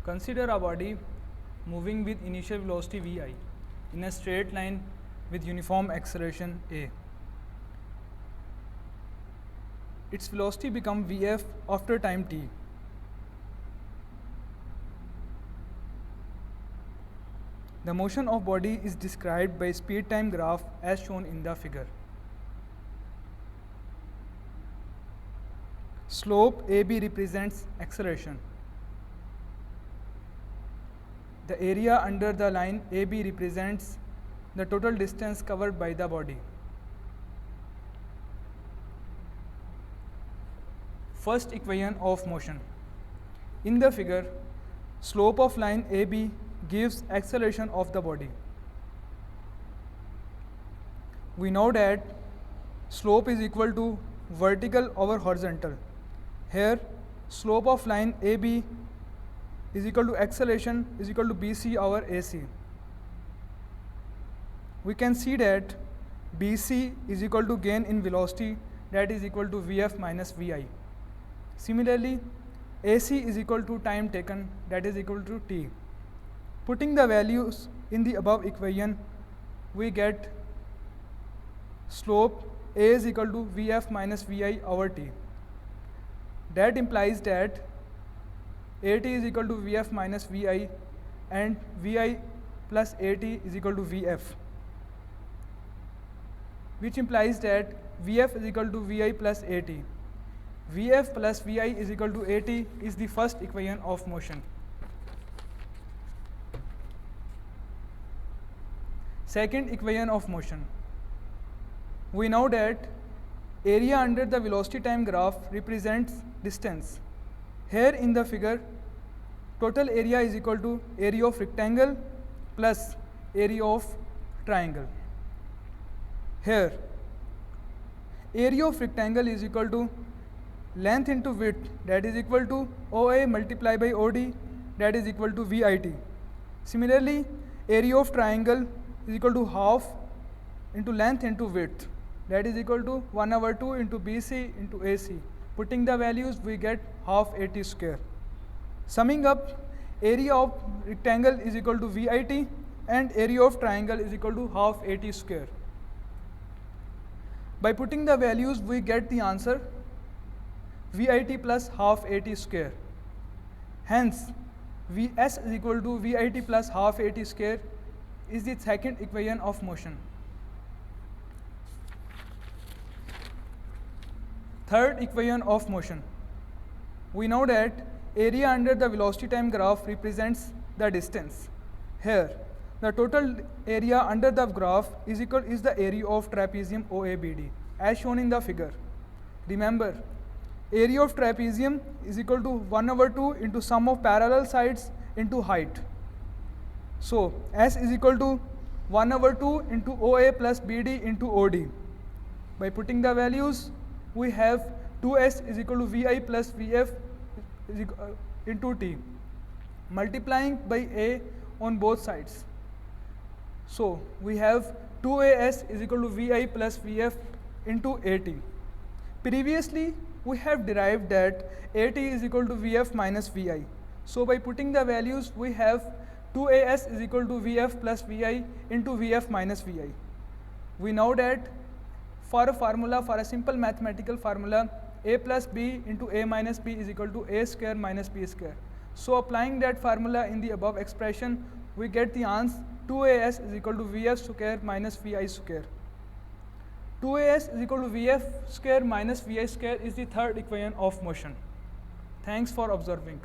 Consider a body moving with initial velocity vi in a straight line with uniform acceleration a. Its velocity becomes vf after time t. The motion of body is described by speed-time graph as shown in the figure. Slope AB represents acceleration. The area under the line AB represents the total distance covered by the body. First equation of motion. In the figure, slope of line AB gives acceleration of the body. We know that slope is equal to vertical over horizontal. Here, slope of line AB is equal to acceleration is equal to BC over AC. We can see that BC is equal to gain in velocity, that is equal to Vf minus Vi. Similarly, AC is equal to time taken, that is equal to T. Putting the values in the above equation, we get slope A is equal to Vf minus Vi over T. That implies that AT is equal to Vf minus Vi and Vi plus AT is equal to Vf, which implies that Vf is equal to Vi plus AT. Vf plus Vi is equal to AT is the first equation of motion. Second equation of motion. We know that area under the velocity time graph represents distance. Here in the figure, total area is equal to area of rectangle plus area of triangle. Here, area of rectangle is equal to length into width, that is equal to OA multiplied by OD, that is equal to VIT. Similarly, area of triangle is equal to half into length into width, that is equal to 1/2 into BC into AC. Putting the values, we get half AT square. Summing up, area of rectangle is equal to VIT and area of triangle is equal to half AT square. By putting the values, we get the answer VIT plus half AT square. Hence, Vs is equal to VIT plus half AT square is the second equation of motion. Third equation of motion. We know that area under the velocity time graph represents the distance. Here, the total area under the graph is the area of trapezium OABD as shown in the figure. Remember, area of trapezium is equal to 1/2 into sum of parallel sides into height. So, S is equal to 1/2 into OA plus BD into OD. By putting the values, we have 2S is equal to Vi plus Vf into T, multiplying by A on both sides. So, we have 2AS is equal to Vi plus Vf into AT. Previously, we have derived that AT is equal to Vf minus Vi. So, by putting the values, we have 2AS is equal to Vf plus Vi into Vf minus Vi. We know that for a simple mathematical formula, A plus B into A minus B is equal to A square minus B square. So, applying that formula in the above expression, we get the answer 2AS is equal to Vf square minus Vi square. 2AS is equal to Vf square minus Vi square is the third equation of motion. Thanks for observing.